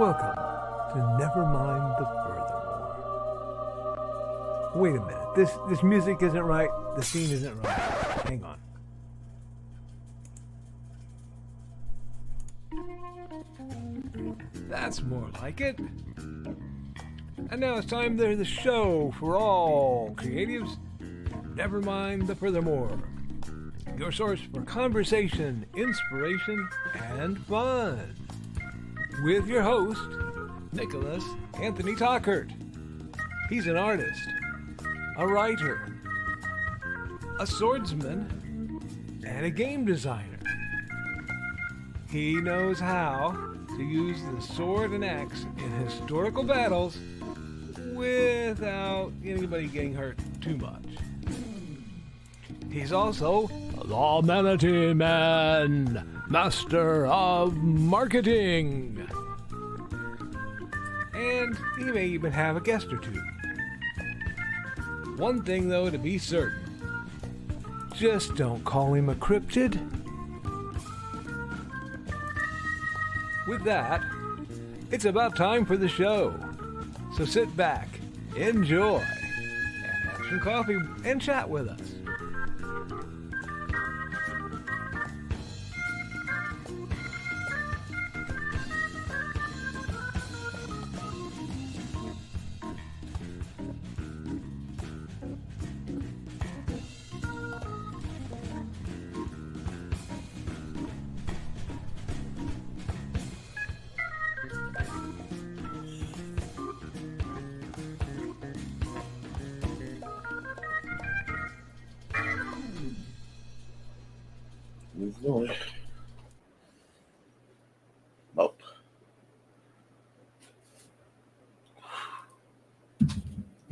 welcome to Nevermind the Furthermore. Wait a minute, this music isn't right, the scene isn't right. Hang on. That's more like it. And now it's time for the show for all creatives. Nevermind the Furthermore. Your source for conversation, inspiration, and fun. With your host, Nicholas Anthony Tockert. He's an artist, a writer, a swordsman, and a game designer. He knows how to use the sword and axe in historical battles without anybody getting hurt too much. He's also the Manatee Man, master of marketing. And he may even have a guest or two. One thing, though, to be certain. Just don't call him a cryptid. With that, it's about time for the show. So sit back, enjoy, and have some coffee and chat with us.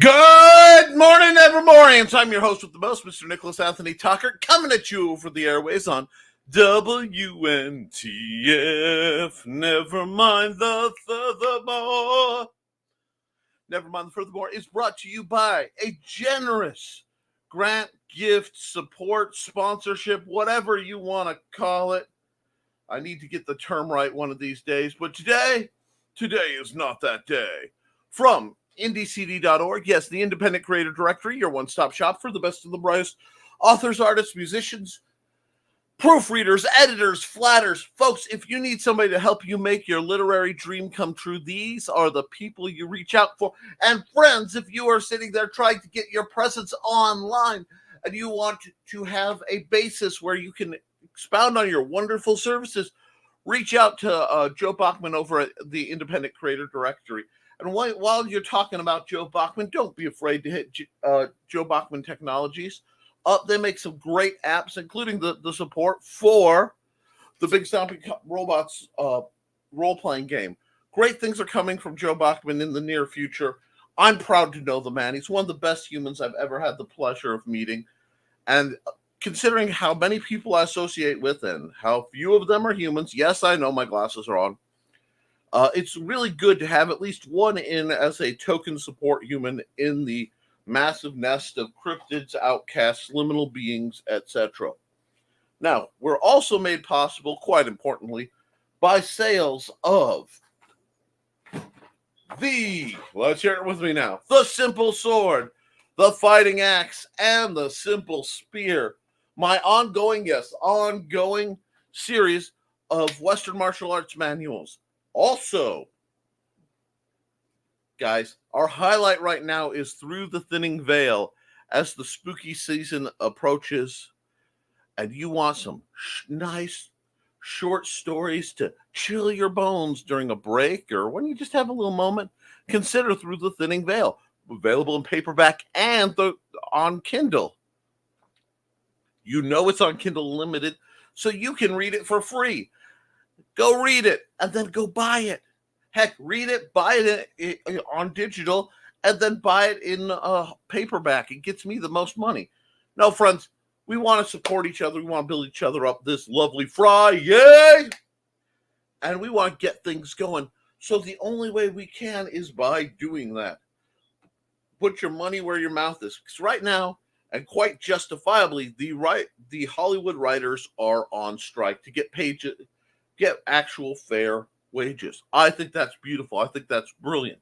Good morning, Nevermorians. I'm your host with the most, Mr. Nicholas Anthony Tockert, coming at you over the airways on WNTF. Nevermind the Furthermore. Nevermind the Furthermore is brought to you by a generous grant, gift, support, sponsorship, whatever you want to call it. I need to get the term right one of these days, but today is not that day. From IndieCD.org, yes, the Independent Creator Directory, your one-stop shop for the best of the brightest authors, artists, musicians, proofreaders, editors, flatters. Folks, if you need somebody to help you make your literary dream come true, these are the people you reach out for. And friends, if you are sitting there trying to get your presence online and you want to have a basis where you can expound on your wonderful services, reach out to Joe Bachman over at the Independent Creator Directory. And while you're talking about Joe Bachman, don't be afraid to hit Joe Bachman Technologies. They make some great apps, including the support for the Big Stomping Robots role-playing game. Great things are coming from Joe Bachman in the near future. I'm proud to know the man. He's one of the best humans I've ever had the pleasure of meeting. And considering how many people I associate with and how few of them are humans, yes, I know my glasses are on. It's really good to have at least one in as a token support human in the massive nest of cryptids, outcasts, liminal beings, etc. Now, we're also made possible, quite importantly, by sales of let's hear it with me now, the Simple Sword, the Fighting Axe, and the Simple Spear. My ongoing series of Western martial arts manuals. Also, guys, our highlight right now is Through the Thinning Veil as the spooky season approaches, and you want some nice short stories to chill your bones during a break or when you just have a little moment. Consider Through the Thinning Veil, available in paperback and on Kindle. You know it's on Kindle Limited, so you can read it for free. Go read it, and then go buy it. Heck, read it, buy it on digital, and then buy it in paperback. It gets me the most money. No, friends, we want to support each other. We want to build each other up this lovely Friday. And we want to get things going. So the only way we can is by doing that. Put your money where your mouth is. Because right now, and quite justifiably, the Hollywood writers are on strike to get paid, get actual fair wages. I think that's beautiful. I think that's brilliant.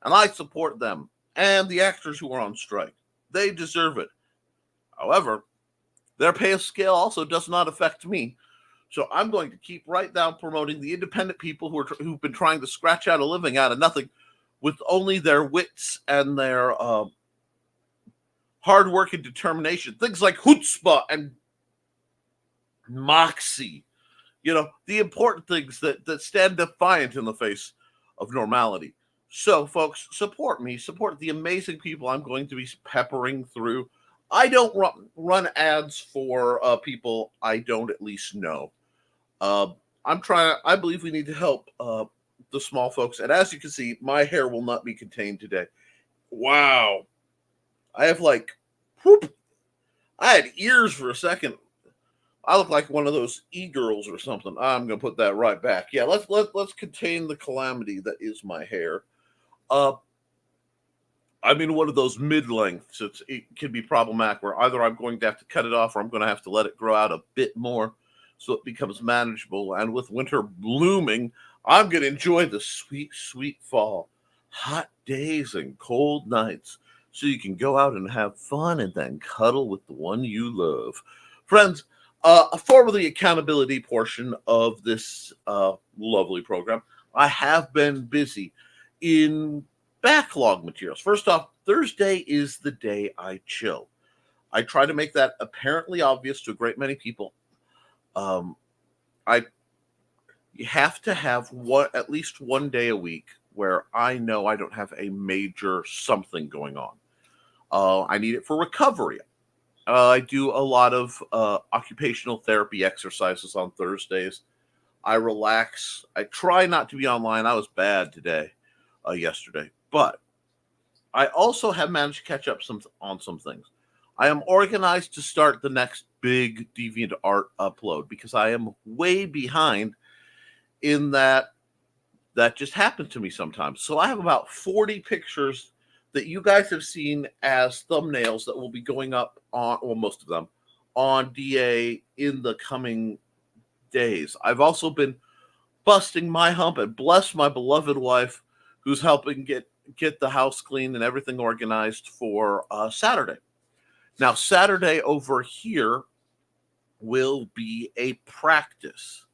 And I support them and the actors who are on strike. They deserve it. However, their pay scale also does not affect me. So I'm going to keep right now promoting the independent people who've been trying to scratch out a living out of nothing with only their wits and their hard work and determination. Things like chutzpah and moxie. The important things that stand defiant in the face of normality. So, folks, support me. Support the amazing people I'm going to be peppering through. I don't run ads for people I don't at least know. I believe we need to help the small folks. And as you can see, my hair will not be contained today. Wow. I have whoop. I had ears for a second. I look like one of those e-girls or something. I'm gonna put that right back. Yeah, let's contain the calamity that is my hair. I'm in one of those mid-lengths. It can be problematic where either I'm going to have to cut it off or I'm going to have to let it grow out a bit more so it becomes manageable. And with winter blooming, I'm going to enjoy the sweet, sweet fall. Hot days and cold nights so you can go out and have fun and then cuddle with the one you love. Friends, for the accountability portion of this lovely program, I have been busy in backlog materials. First off, Thursday is the day I chill. I try to make that apparently obvious to a great many people. You have to have at least one day a week where I know I don't have a major something going on. I need it for recovery. I do a lot of occupational therapy exercises on Thursdays. I relax. I try not to be online. I was bad yesterday, but I also have managed to catch up on some things. I am organized to start the next big DeviantArt upload because I am way behind in that just happened to me sometimes. So I have about 40 pictures that you guys have seen as thumbnails that will be going up most of them, on DA in the coming days. I've also been busting my hump and bless my beloved wife who's helping get the house clean and everything organized for Saturday. Now, Saturday over here will be a practice.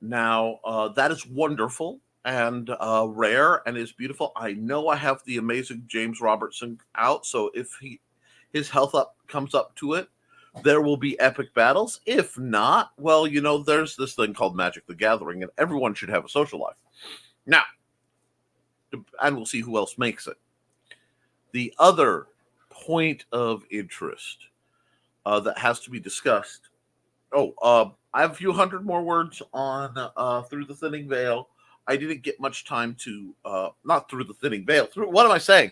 Now, that is wonderful and rare and is beautiful. I know I have the amazing James Robertson out, so if his health comes up to it, there will be epic battles. If not, well, there's this thing called Magic the Gathering, and everyone should have a social life. Now, and we'll see who else makes it. The other point of interest that has to be discussed. I have a few hundred more words on Through the Thinning Veil. I didn't get much time to, not Through the Thinning Veil. What am I saying?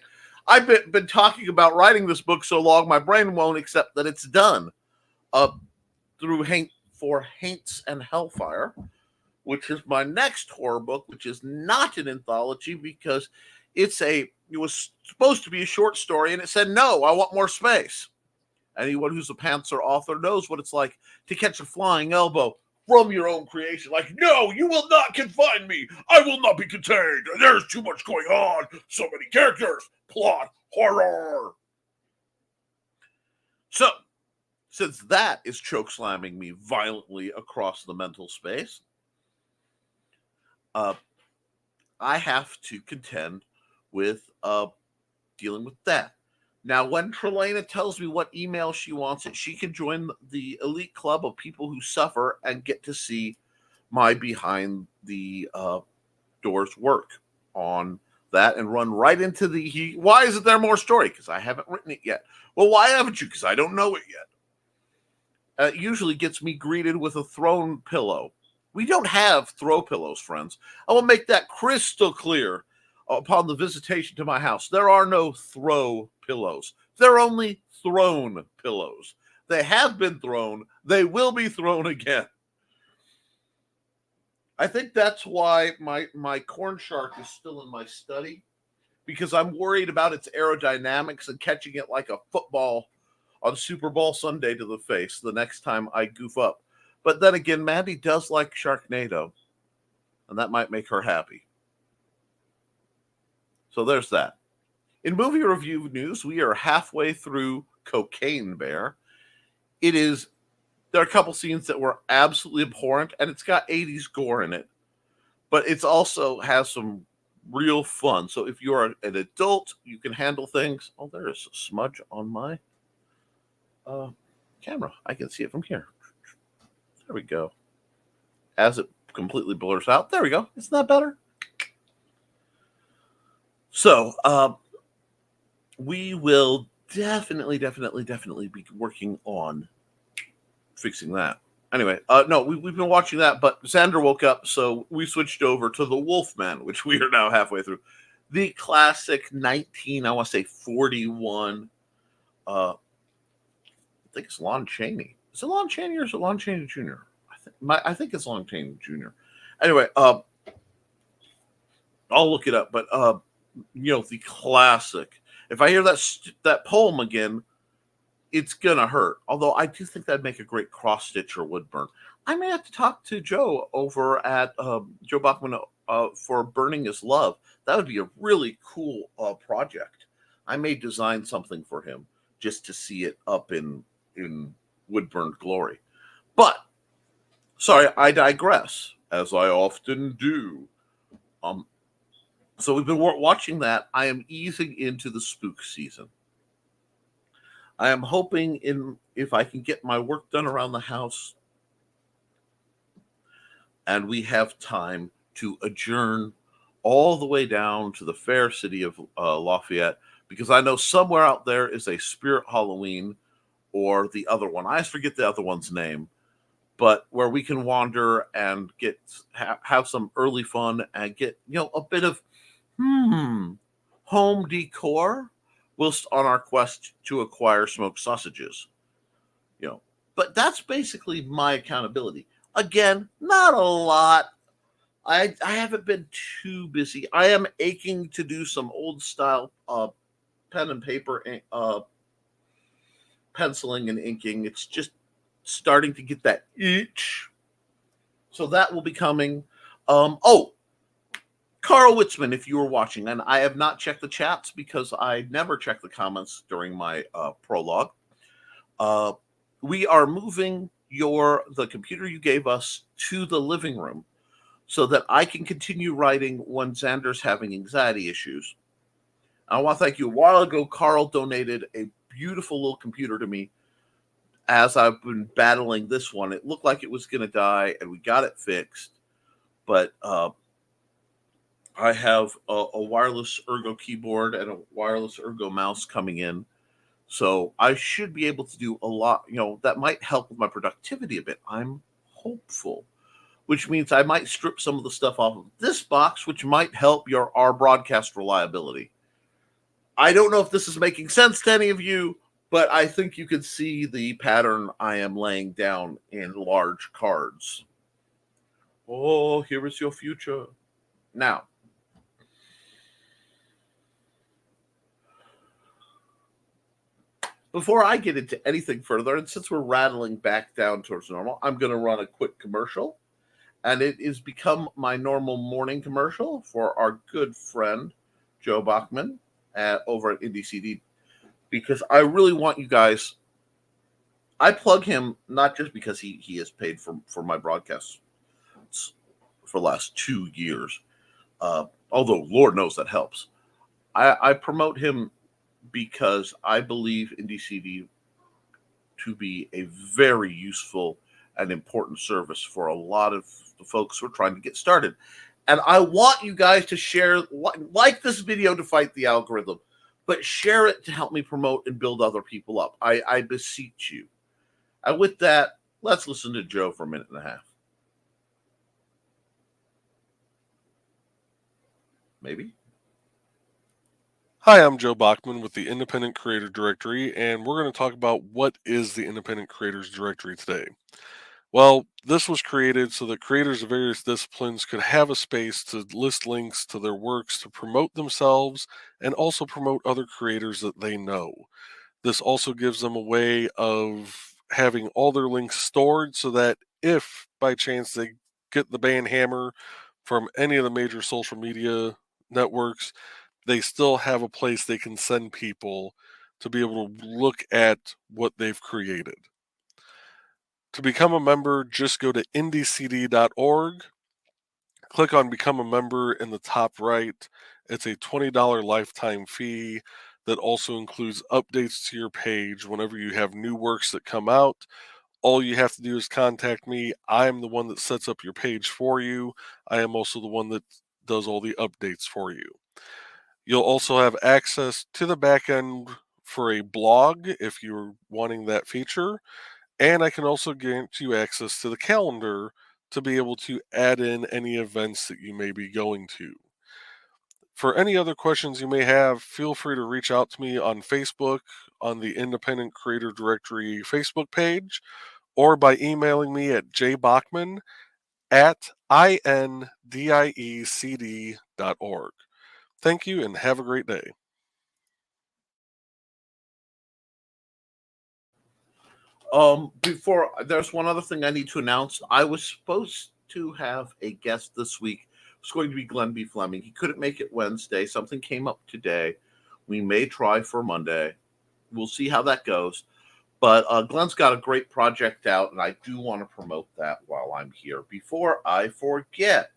I've been talking about writing this book so long, my brain won't accept that it's done. Through Haints and Hellfire, which is my next horror book, which is not an anthology because it was supposed to be a short story, and it said, no, I want more space. Anyone who's a pantser author knows what it's like to catch a flying elbow from your own creation. Like, no, you will not confine me. I will not be contained. There's too much going on. So many characters. Plot. Horror. So, since that is chokeslamming me violently across the mental space, I have to contend with dealing with that. Now, when Trelana tells me what email she wants she can join the elite club of people who suffer and get to see my behind the doors work on that and run right into why isn't there more story? Because I haven't written it yet. Well, why haven't you? Because I don't know it yet. It usually gets me greeted with a thrown pillow. We don't have throw pillows, friends. I will make that crystal clear upon the visitation to my house. There are no throw pillows. They're only thrown pillows. They have been thrown. They will be thrown again. I think that's why my corn shark is still in my study, because I'm worried about its aerodynamics and catching it like a football on Super Bowl Sunday to the face the next time I goof up. But then again, Mandy does like Sharknado. and that might make her happy. So there's that. In movie review news, we are halfway through Cocaine Bear. There are a couple scenes that were absolutely abhorrent, and it's got 80s gore in it, but it also has some real fun. So if you're an adult, you can handle things. Oh, there is a smudge on my camera. I can see it from here. There we go. As it completely blurs out. There we go. Isn't that better? So we will definitely be working on fixing that. Anyway, no, we've been watching that, but Xander woke up, so we switched over to The Wolfman, which we are now halfway through. The classic 41. I think it's Lon Chaney. Is it Lon Chaney or is it Lon Chaney Jr.? I think it's Lon Chaney Jr. Anyway, I'll look it up, but the classic. If I hear that poem again, it's gonna hurt. Although I do think that'd make a great cross stitch or wood burn. I may have to talk to Joe over at Joe Bachman for Burning His Love. That would be a really cool project. I may design something for him just to see it up in wood burned glory. But sorry, I digress, as I often do. So we've been watching that. I am easing into the spook season. I am hoping if I can get my work done around the house and we have time to adjourn all the way down to the fair city of Lafayette, because I know somewhere out there is a Spirit Halloween or the other one. I forget the other one's name, but where we can wander and have some early fun and get a bit of home decor whilst on our quest to acquire smoked sausages. But that's basically my accountability. Again, not a lot. I haven't been too busy. I am aching to do some old style pen and paper penciling and inking. It's just starting to get that itch. So that will be coming. Carl Witzman, if you were watching, and I have not checked the chats because I never check the comments during my prologue. We are moving the computer you gave us to the living room so that I can continue writing when Xander's having anxiety issues. I want to thank you. A while ago, Carl donated a beautiful little computer to me as I've been battling this one. It looked like it was going to die, and we got it fixed. But I have a wireless Ergo keyboard and a wireless Ergo mouse coming in. So I should be able to do a lot, that might help with my productivity a bit. I'm hopeful, which means I might strip some of the stuff off of this box, which might help our broadcast reliability. I don't know if this is making sense to any of you, but I think you can see the pattern I am laying down in large cards. Oh, here is your future. Now, before I get into anything further, and since we're rattling back down towards normal, I'm going to run a quick commercial. And it has become my normal morning commercial for our good friend, Joe Bachman, over at IndieCD, because I really want you guys. I plug him not just because he has paid for my broadcasts for the last 2 years, although Lord knows that helps. I promote him because I believe IndieCD to be a very useful and important service for a lot of the folks who are trying to get started. And I want you guys to share, like this video to fight the algorithm, but share it to help me promote and build other people up. I beseech you. And with that, let's listen to Joe for a minute and a half. Maybe. Hi, I'm Joe Bachman with the Independent Creator Directory, and we're going to talk about what is the Independent Creators Directory today. Well, this was created so that creators of various disciplines could have a space to list links to their works to promote themselves and also promote other creators that they know. This also gives them a way of having all their links stored so that if by chance they get the ban hammer from any of the major social media networks, they still have a place they can send people to be able to look at what they've created. To become a member, just go to indiecd.org, click on Become a Member in the top right. It's a $20 lifetime fee that also includes updates to your page whenever you have new works that come out. All you have to do is contact me. I am the one that sets up your page for you. I am also the one that does all the updates for you. You'll also have access to the back end for a blog if you're wanting that feature. And I can also grant you access to the calendar to be able to add in any events that you may be going to. For any other questions you may have, feel free to reach out to me on Facebook, on the Independent Creator Directory Facebook page, or by emailing me at jbachman@indiecd.org. Thank you and have a great day. Before there's one other thing I need to announce. I was supposed to have a guest this week. It's going to be Glenn B. Fleming. He couldn't make it Wednesday. Something came up today. We may try for Monday. We'll see how that goes. But Glenn's got a great project out, and I do want to promote that while I'm here before I forget,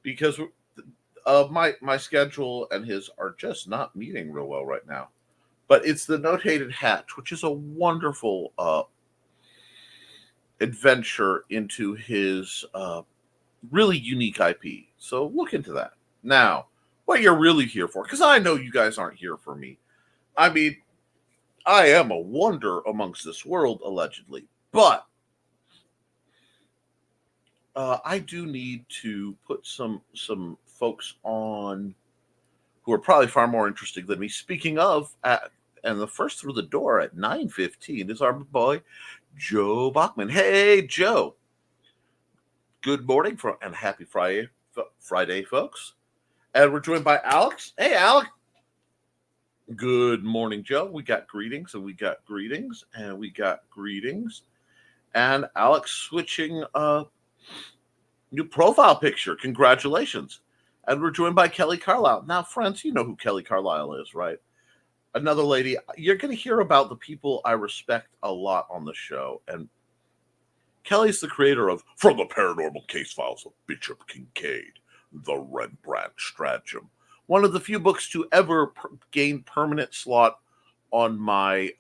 because my schedule and his are just not meeting real well right now. But it's the Notated Hatch, which is a wonderful adventure into his really unique IP. So look into that. Now, what you're really here for, because I know you guys aren't here for me. I mean, I am a wonder amongst this world, allegedly. But I do need to put some folks on who are probably far more interesting than me. Speaking of, and the first through the door at 9:15 is our boy, Joe Bachman. Hey, Joe. Good morning and happy Friday, folks. And we're joined by Alex. Hey, Alex. Good morning, Joe. We got greetings, and we got greetings, and we got greetings. And Alex switching new profile picture. Congratulations. And we're joined by Kelly Carlisle. Now, friends, you know who Kelly Carlisle is, right? Another lady. You're going to hear about the people I respect a lot on the show. And Kelly's the creator of From the Paranormal Case Files of Bishop Kincaid, The Rembrandt Stratagem. One of the few books to ever gain permanent slot on my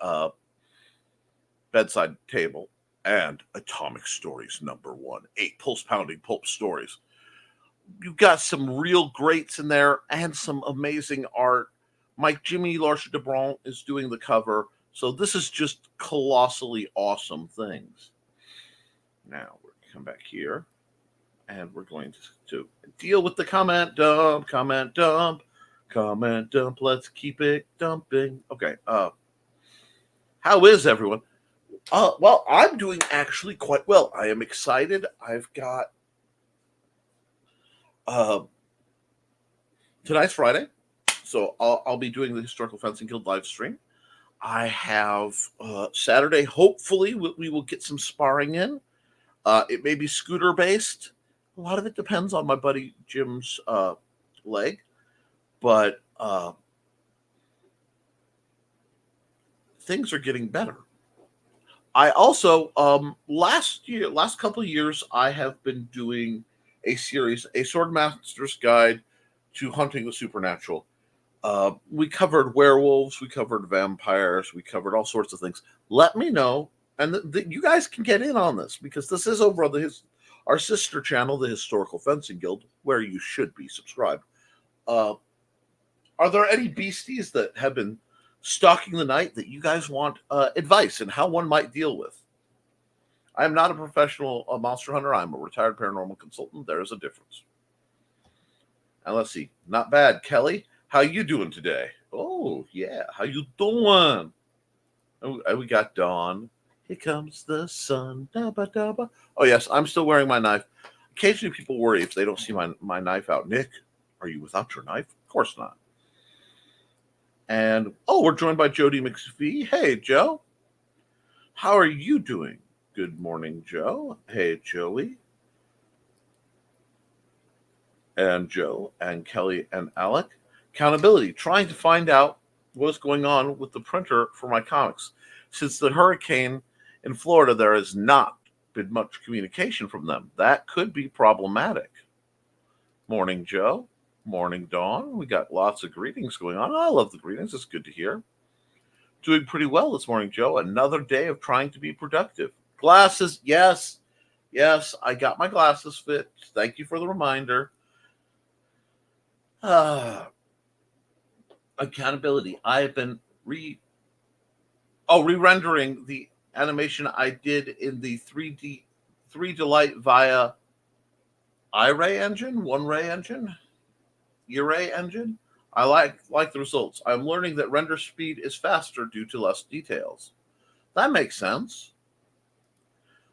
bedside table. And Atomic Stories #1. 8 pulse-pounding pulp stories. You've got some real greats in there and some amazing art. Mike Jimmy Larcher DeBron is doing the cover. So this is just colossally awesome things. Now we're going to come back here. And we're going to deal with the comment dump. Let's keep it dumping. Okay. How is everyone? Well, I'm doing actually quite well. I am excited. I've got tonight's Friday, so I'll be doing the Historical Fencing Guild live stream. I have Saturday. Hopefully, we will get some sparring in. It may be scooter based. A lot of it depends on my buddy Jim's leg, but things are getting better. I also last couple of years, I have been doing a series, a Swordmaster's Guide to Hunting the Supernatural. We covered werewolves, we covered vampires, we covered all sorts of things. Let me know, and you guys can get in on this, because this is over on our sister channel, the Historical Fencing Guild, where you should be subscribed. Are there any beasties that have been stalking the night that you guys want advice and how one might deal with? I am not a professional monster hunter. I'm a retired paranormal consultant. There is a difference. And let's see. Not bad. Kelly, how you doing today? Oh, yeah. How you doing? Oh, we got Dawn. Here comes the sun. Dabba, dabba. Oh, yes. I'm still wearing my knife. Occasionally people worry if they don't see my knife out. Nick, are you without your knife? Of course not. And, we're joined by Jody McPhee. Hey, Joe. How are you doing? Good morning, Joe. Hey, Joey. and Joe and Kelly and Alec. Accountability, trying to find out what's going on with the printer for my comics. Since the hurricane in Florida, there has not been much communication from them. That could be problematic. Morning, Joe. Morning, Dawn. We got lots of greetings going on. I love the greetings. It's good to hear. Doing pretty well this morning, Joe. Another day of trying to be productive. Glasses, yes. Yes, I got my glasses fit. Thank you for the reminder. Accountability. I have been re-rendering the animation I did in the 3D via iRay engine, OneRay engine, E-Ray engine. I like the results. I'm learning that render speed is faster due to less details. That makes sense.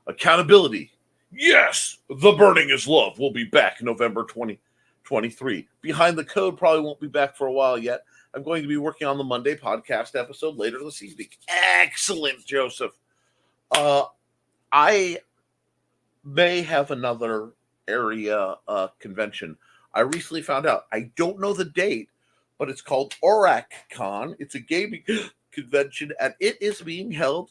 Accountability. Yes, The Burning is Love will be back November 2023. Behind the Code probably won't be back for a while yet. I'm going to be working on the Monday podcast episode later this evening. Excellent, Joseph. I may have another area convention. I recently found out. I don't know the date, but it's called OracCon. It's a gaming convention, and it is being held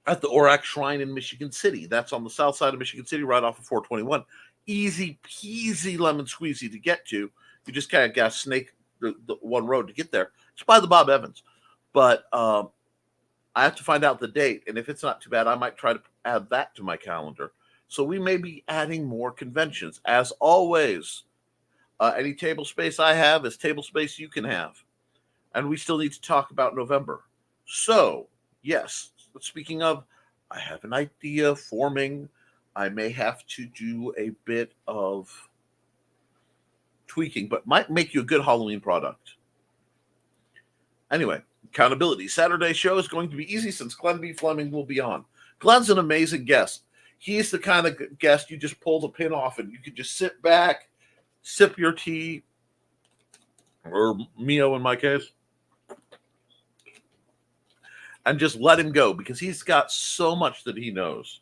at the Orac Shrine in Michigan City. That's on the south side of Michigan City, right off of 421. Easy peasy lemon squeezy to get to. You just kind of got to snake the one road to get there. It's by the Bob Evans. But I have to find out the date, and if it's not too bad, I might try to add that to my calendar. So we may be adding more conventions. As always, any table space I have is table space you can have. And we still need to talk about November. So, yes, speaking of, I have an idea forming. I may have to do a bit of tweaking, but might make you a good Halloween product. Anyway, accountability. Saturday show is going to be easy since Glenn B. Fleming will be on. Glenn's an amazing guest. He's the kind of guest you just pull the pin off and you can just sit back, sip your tea, or Mio in my case, and just let him go because he's got so much that he knows.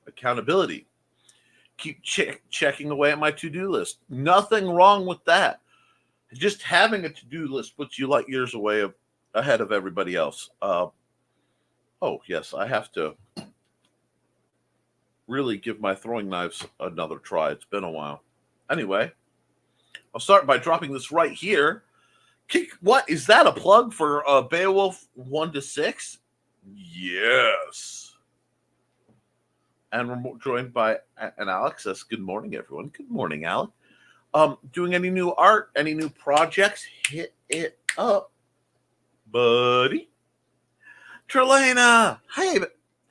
Accountability. Keep checking away at my to-do list. Nothing wrong with that. Just having a to-do list puts you light years away ahead of everybody else. Oh, yes, I have to really give my throwing knives another try. It's been a while. Anyway, I'll start by dropping this right here. What? Is that a plug for Beowulf 1-6? Yes. And we're joined by an Alex. Says, good morning, everyone. Good morning, Alec. Doing any new art, any new projects? Hit it up, buddy. Trelena. Hey,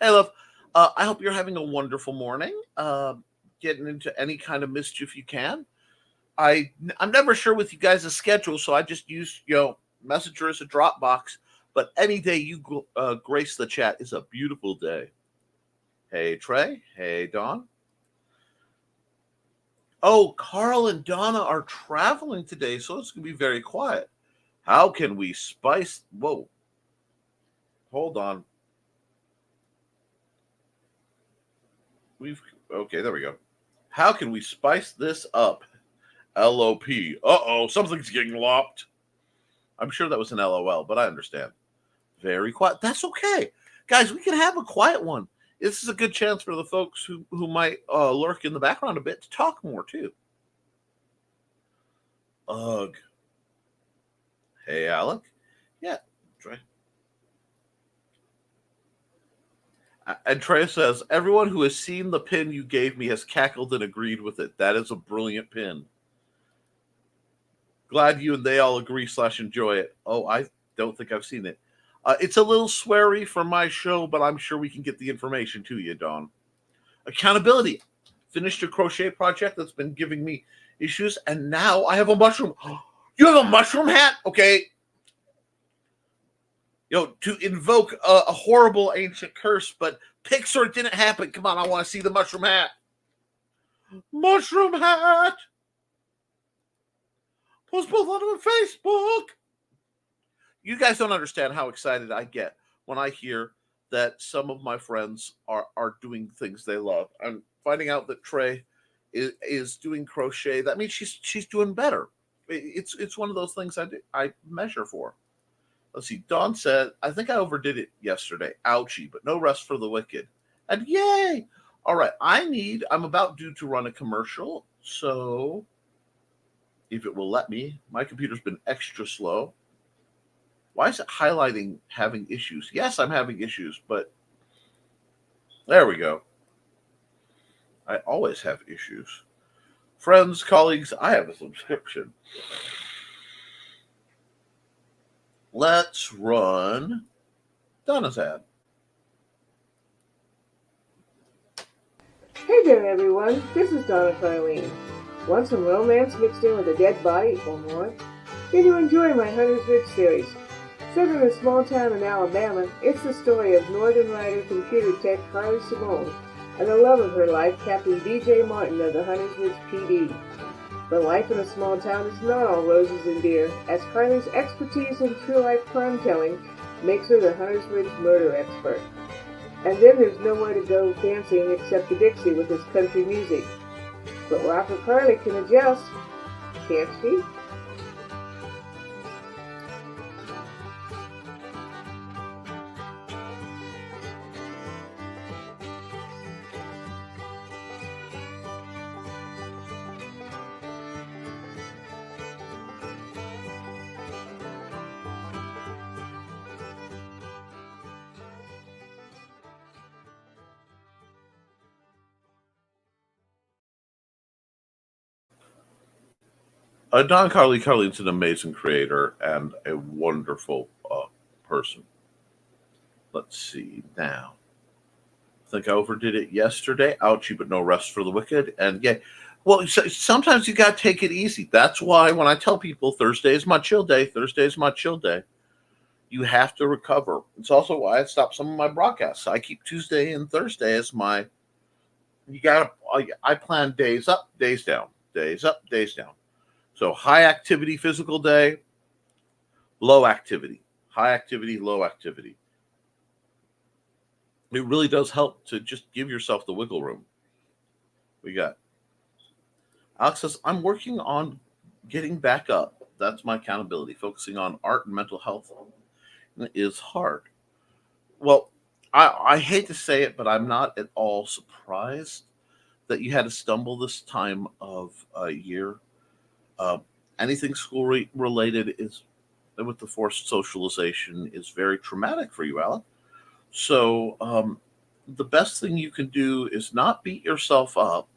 love. I hope you're having a wonderful morning. Getting into any kind of mischief you can. I'm never sure with you guys' schedule, so I just use Messenger as a Dropbox. But any day you grace the chat is a beautiful day. Hey, Trey. Hey, Dawn. Oh, Carl and Donna are traveling today, so it's going to be very quiet. How can we spice... Whoa. Hold on. Okay, there we go. How can we spice this up? LOP. Uh-oh, something's getting lopped. I'm sure that was an LOL, but I understand. Very quiet. That's okay. Guys, we can have a quiet one. This is a good chance for the folks who might lurk in the background a bit to talk more, too. Ugh. Hey, Alec. Yeah, Trey. And Trey says, everyone who has seen the pin you gave me has cackled and agreed with it. That is a brilliant pin. Glad you and they all agree / enjoy it. Oh, I don't think I've seen it. It's a little sweary for my show, but I'm sure we can get the information to you, Dawn. Accountability. Finished a crochet project that's been giving me issues, and now I have a mushroom. You have a mushroom hat? Okay. To invoke a horrible ancient curse, but Pixar, it didn't happen. Come on, I want to see the mushroom hat. Mushroom hat. Post both on Facebook. You guys don't understand how excited I get when I hear that some of my friends are doing things they love. I'm finding out that Trey is doing crochet, that means she's doing better. It's one of those things I measure for. Let's see. Dawn said, I think I overdid it yesterday. Ouchie, but no rest for the wicked. And yay! All right, I'm about due to run a commercial, so if it will let me, my computer's been extra slow. Why is it highlighting having issues? Yes, I'm having issues, but there we go. I always have issues. Friends, colleagues, I have a subscription. Let's run Donna's ad. Hey there, everyone. This is Donna Carlene. Want some romance mixed in with a dead body or more? Then you enjoy my Hunter's Ridge series. Set in a small town in Alabama, it's the story of Northern Rider computer tech Carly Simone and the love of her life, Captain B.J. Martin of the Hunter's Ridge PD. But life in a small town is not all roses and beer, as Carly's expertise in true-life crime-telling makes her the Hunter's Ridge murder expert. And then there's nowhere to go dancing except the Dixie with its country music. But Rocker Carly can adjust, can't she? Don Carly's an amazing creator and a wonderful person. Let's see now. I think I overdid it yesterday. Ouchie, but no rest for the wicked. And yeah, well, sometimes you got to take it easy. That's why when I tell people Thursday is my chill day, you have to recover. It's also why I stopped some of my broadcasts. I keep Tuesday and Thursday as my. I plan days up, days down, days up, days down. So high activity physical day, low activity, high activity, low activity. It really does help to just give yourself the wiggle room. We got Alex says, I'm working on getting back up. That's my accountability. Focusing on art and mental health is hard. Well, I hate to say it, but I'm not at all surprised that you had to stumble this time of year. Anything school related is with the forced socialization is very traumatic for you, Alec. So the best thing you can do is not beat yourself up,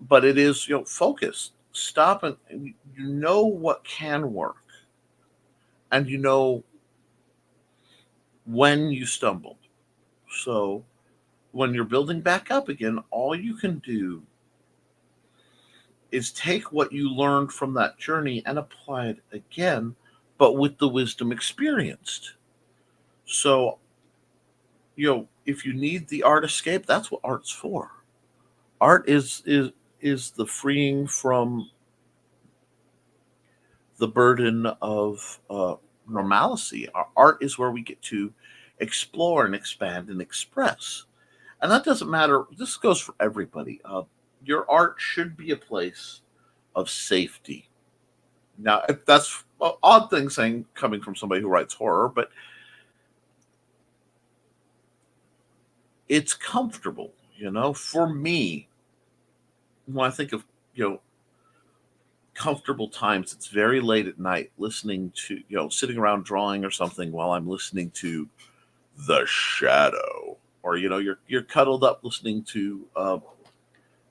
but it is, focus. Stop and you know what can work, and you know when you stumbled. So when you're building back up again, all you can do is take what you learned from that journey and apply it again, but with the wisdom experienced. So, if you need the art escape, that's what art's for. Art is the freeing from the burden of normalcy. Our art is where we get to explore and expand and express. And that doesn't matter. This goes for everybody. Your art should be a place of safety. Now, that's an odd thing saying coming from somebody who writes horror, but it's comfortable, For me, when I think of, comfortable times, it's very late at night listening to, sitting around drawing or something while I'm listening to The Shadow. Or, you're cuddled up listening to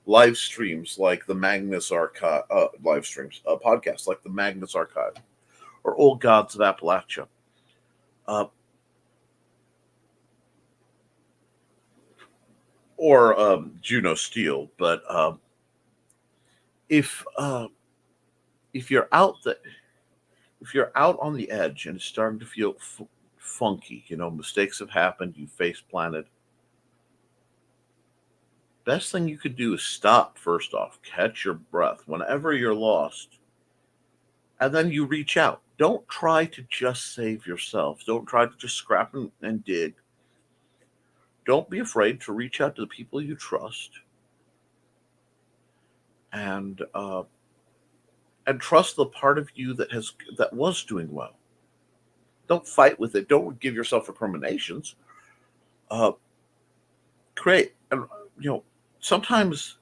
live streams like the Magnus Archive, podcasts like the Magnus Archive, or Old Gods of Appalachia. Or Juno Steel. But if you're out on the edge and it's starting to feel funky, mistakes have happened, you face planted. Best thing you could do is stop first off, catch your breath whenever you're lost, and then you reach out. Don't try to just save yourself. Don't try to just scrap and dig. Don't be afraid to reach out to the people you trust and trust the part of you that was doing well. Don't fight with it. Don't give yourself recriminations. Uh, Create, and you know, sometimes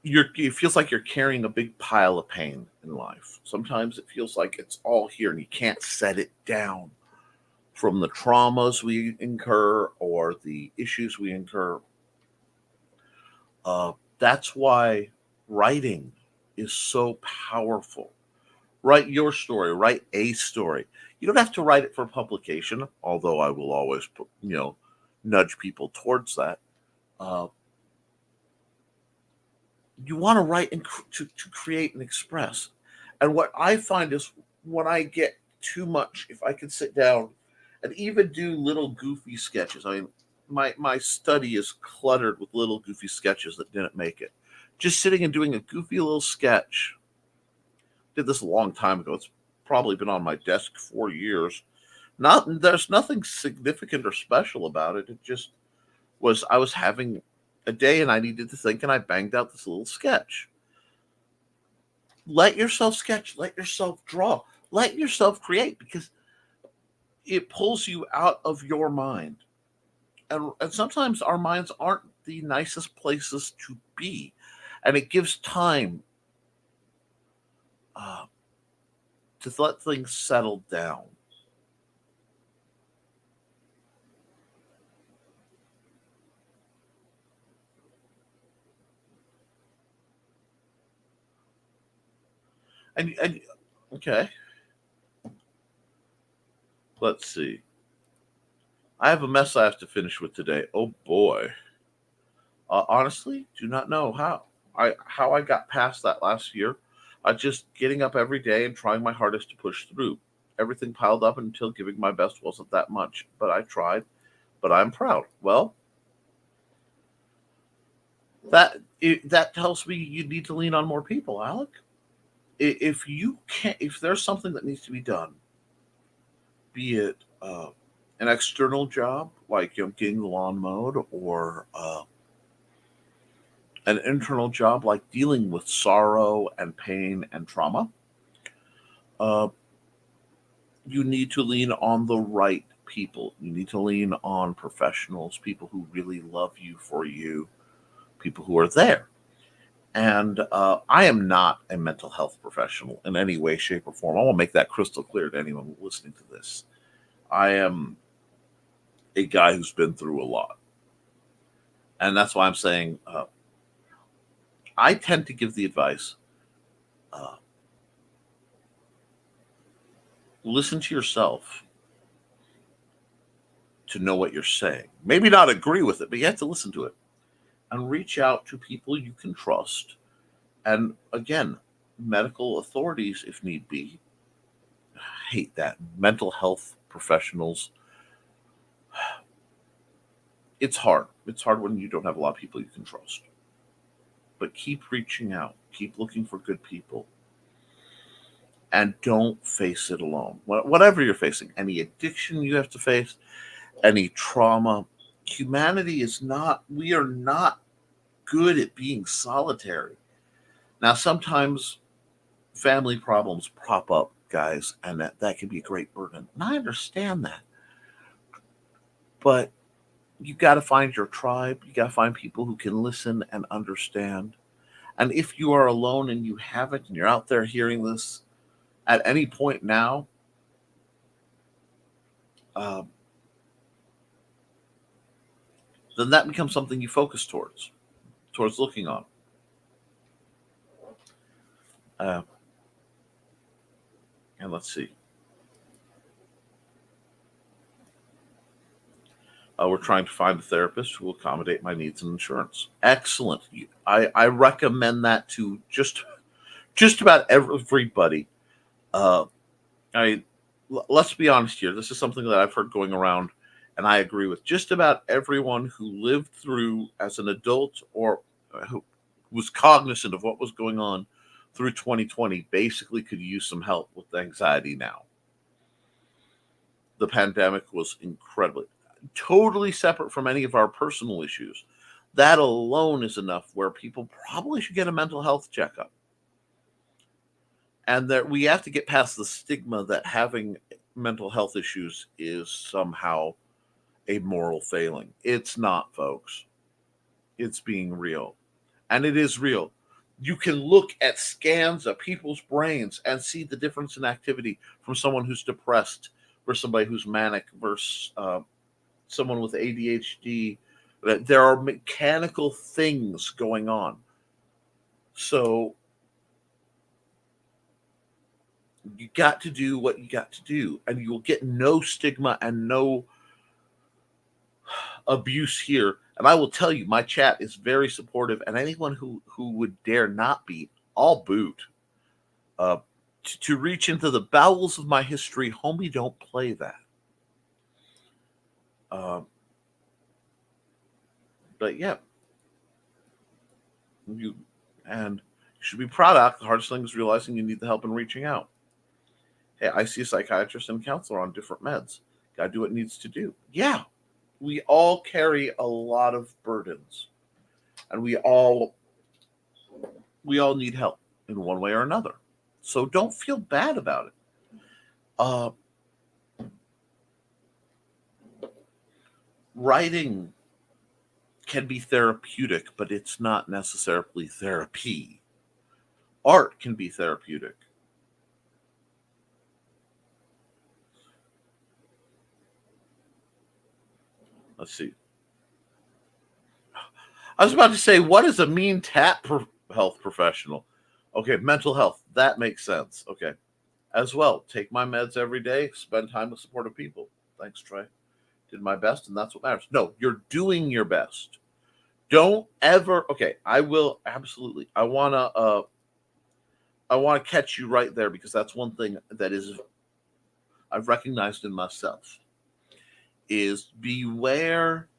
it feels like you're carrying a big pile of pain in life. Sometimes it feels like it's all here and you can't set it down from the traumas we incur or the issues we incur. That's why writing is so powerful. Write your story, write a story. You don't have to write it for publication, although I will always, nudge people towards that. Uh, you want to write to create and express. And what I find is when I get too much, if I can sit down and even do little goofy sketches. I mean, my study is cluttered with little goofy sketches that didn't make it. Just sitting and doing a goofy little sketch. Did this a long time ago. It's probably been on my desk for years. Not there's nothing significant or special about it. It just was I was having a day and I needed to think and I banged out this little sketch. Let yourself sketch, let yourself draw, let yourself create because it pulls you out of your mind. And sometimes our minds aren't the nicest places to be. And it gives time uh, to let things settle down. And okay, let's see. I have a mess I have to finish with today. Oh boy. Honestly, do not know how I got past that last year. Just getting up every day and trying my hardest to push through. Everything piled up until giving my best wasn't that much, but I tried. But I'm proud. Well, that tells me you need to lean on more people, Alec. If you can't, if there's something that needs to be done, be it an external job like getting the lawn mowed, or an internal job like dealing with sorrow and pain and trauma, uh, you need to lean on the right people. You need to lean on professionals, people who really love you for you, people who are there. And I am not a mental health professional in any way, shape, or form. I want to make that crystal clear to anyone listening to this. I am a guy who's been through a lot. And that's why I'm saying I tend to give the advice uh, listen to yourself to know what you're saying. Maybe not agree with it, but you have to listen to it and reach out to people you can trust. And again, medical authorities if need be. I hate that. Mental health professionals. It's hard. It's hard when you don't have a lot of people you can trust. But keep reaching out, keep looking for good people, and don't face it alone. Whatever you're facing, any addiction you have to face, any trauma, humanity is not, we are not good at being solitary. Now, sometimes family problems prop up, guys, and that can be a great burden. And I understand that. But you got to find your tribe. You got to find people who can listen and understand. And if you are alone and you haven't, and you're out there hearing this at any point now, um, then that becomes something you focus towards looking on. Uh, and let's see. We're trying to find a therapist who will accommodate my needs and insurance. Excellent. I recommend that to just about everybody. Uh, I let's be honest here. This is something that I've heard going around, and I agree with just about everyone who lived through as an adult or who was cognizant of what was going on through 2020. Basically, could use some help with anxiety now. The pandemic was incredibly, totally separate from any of our personal issues. That alone is enough where people probably should get a mental health checkup. And that we have to get past the stigma that having mental health issues is somehow a moral failing. It's not, folks. It's being real. And it is real. You can look at scans of people's brains and see the difference in activity from someone who's depressed versus somebody who's manic versus someone with ADHD. There are mechanical things going on. So you got to do what you got to do, and you will get no stigma and no abuse here. And I will tell you, my chat is very supportive, and anyone who would dare not be, I'll boot. To reach into the bowels of my history, homie, don't play that. But yeah, you should be proud of. The hardest thing is realizing you need the help and reaching out. Hey, I see a psychiatrist and counselor on different meds. Got to do what it needs to do. Yeah, we all carry a lot of burdens, and we all need help in one way or another. So don't feel bad about it. Writing can be therapeutic, but it's not necessarily therapy. Art can be therapeutic. Let's see. I was about to say, what is a mean health professional? Okay, mental health. That makes sense. Okay. As well, take my meds every day, spend time with supportive people. Thanks, Trey. Did my best, and that's what matters. No, you're doing your best. Don't ever. Okay, I will absolutely. I wanna catch you right there, because that's one thing that is I've recognized in myself is beware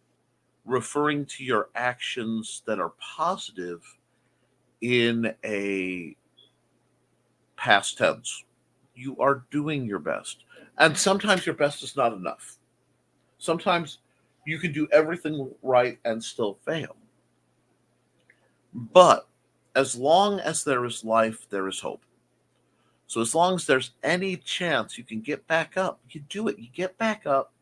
referring to your actions that are positive in a past tense. You are doing your best, and sometimes your best is not enough. Sometimes you can do everything right and still fail. But as long as there is life, there is hope. So as long as there's any chance you can get back up, you do it. You get back up,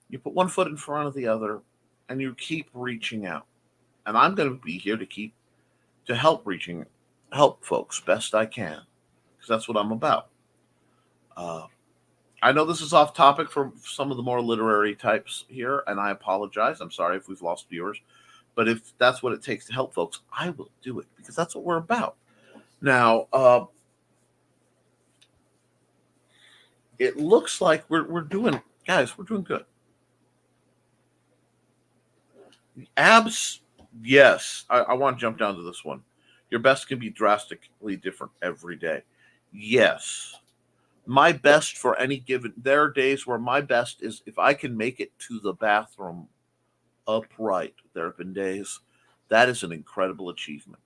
you put one foot in front of the other, and you keep reaching out. And I'm going to be here to help folks best I can, because that's what I'm about. I know this is off topic for some of the more literary types here, and I apologize. I'm sorry if we've lost viewers. But if that's what it takes to help folks, I will do it, because that's what we're about. Now, it looks like we're doing good. Abs, yes. I want to jump down to this one. Your best can be drastically different every day. Yes. My best for any given, there are days where my best is if I can make it to the bathroom upright. There have been days that is an incredible achievement.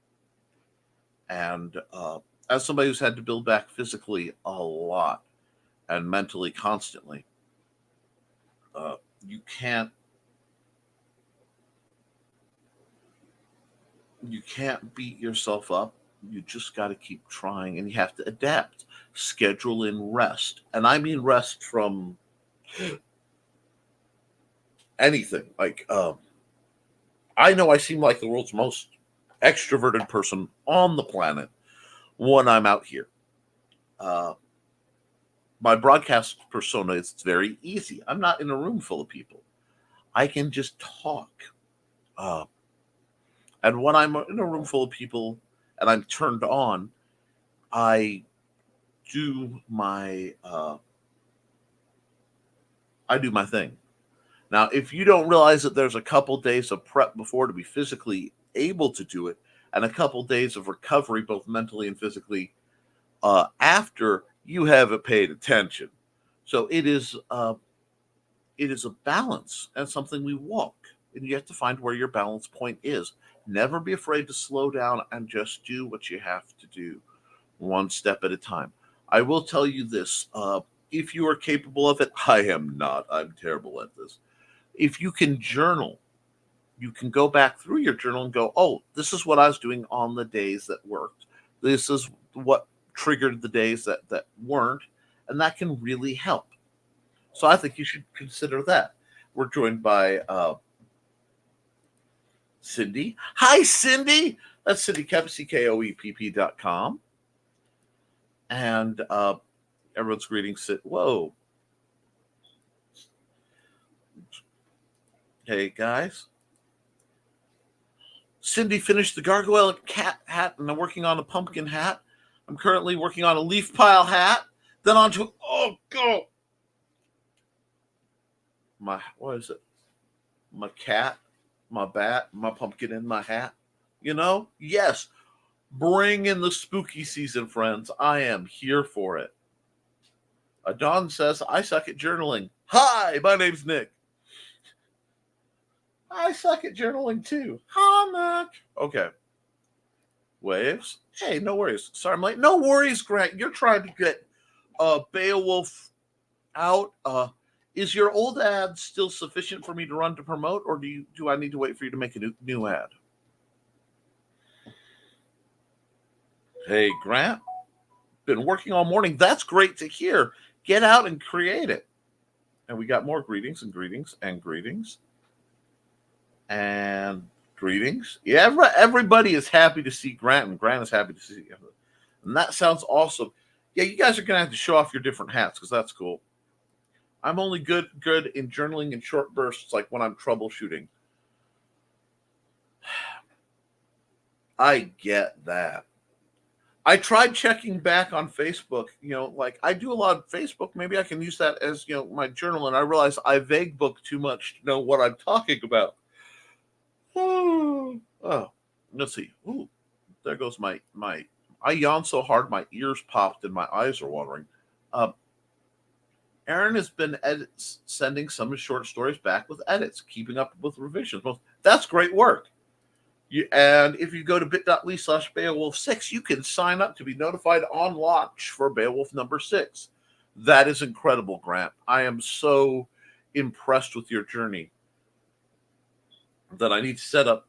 And as somebody who's had to build back physically a lot and mentally constantly, you can't beat yourself up. You just got to keep trying, and you have to adapt. Schedule in rest, and I mean rest from anything. Like I know I seem like the world's most extroverted person on the planet when I'm out here. My broadcast persona is very easy. I'm not in a room full of people. I can just talk. And when I'm in a room full of people and I'm turned on, I do my thing. Now, if you don't realize that there's a couple days of prep before to be physically able to do it, and a couple days of recovery, both mentally and physically, after, you haven't paid attention. So it is a balance and something we walk, and you have to find where your balance point is. Never be afraid to slow down and just do what you have to do, one step at a time. I will tell you this: if you are capable of it, I am not. I'm terrible at this. If you can journal, you can go back through your journal and go, oh, this is what I was doing on the days that worked. This is what triggered the days that weren't. And that can really help. So I think you should consider that. We're joined by Cindy. Hi, Cindy. That's Cindy Koepp, CKOEPP.com. And everyone's greeting. Whoa. Hey, guys. Cindy finished the gargoyle cat hat, and I'm working on a pumpkin hat. I'm currently working on a leaf pile hat. Then on to, oh, go. What is it? My cat, my bat, my pumpkin in my hat. You know? Yes. Bring in the spooky season, friends. I am here for it. Dawn says, I suck at journaling. Hi, my name's Nick. I suck at journaling too. Hi, Nick. Okay. Waves. Hey, no worries. Sorry, I'm late. No worries, Grant. You're trying to get Beowulf out. Is your old ad still sufficient for me to run to promote, or do I need to wait for you to make a new ad? Hey, Grant. Been working all morning. That's great to hear. Get out and create it. And we got more greetings and greetings and greetings. And greetings. Yeah, everybody is happy to see Grant, and Grant is happy to see you. And that sounds awesome. Yeah, you guys are going to have to show off your different hats because that's cool. I'm only good in journaling in short bursts, like when I'm troubleshooting. I get that. I tried checking back on Facebook, like I do a lot of Facebook. Maybe I can use that as, my journal. And I realize I vague book too much to know what I'm talking about. Oh, let's see. Ooh, there goes my. I yawned so hard my ears popped and my eyes are watering. Aaron has been sending some of his short stories back with edits, keeping up with revisions. Well, that's great work. And if you go to bit.ly/Beowulf6, you can sign up to be notified on launch for Beowulf number 6. That is incredible, Grant. I am so impressed with your journey that I need to set up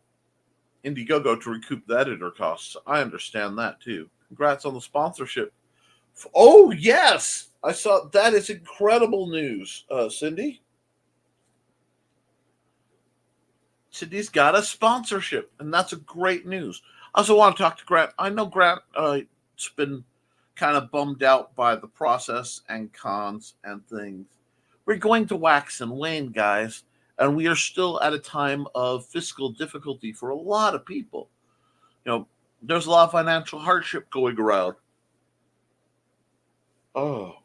Indiegogo to recoup the editor costs. I understand that too. Congrats on the sponsorship. Oh, yes. I saw that is incredible news, Cindy. Cindy's got a sponsorship, and that's a great news. I also want to talk to Grant. I know Grant has been kind of bummed out by the process and cons and things. We're going to wax and wane, guys, and we are still at a time of fiscal difficulty for a lot of people. There's a lot of financial hardship going around. Oh.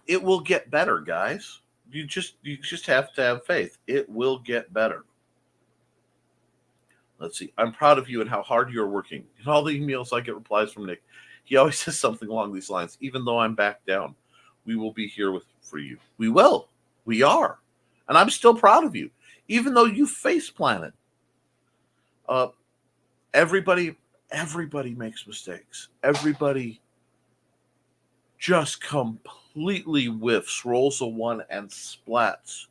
It will get better, guys. You just have to have faith. It will get better. Let's see. I'm proud of you and how hard you're working. In all the emails I get replies from Nick, he always says something along these lines. Even though I'm back down, we will be here for you. We will. We are. And I'm still proud of you. Even though you face planted. Everybody makes mistakes. Everybody just completely whiffs, rolls a one, and splats.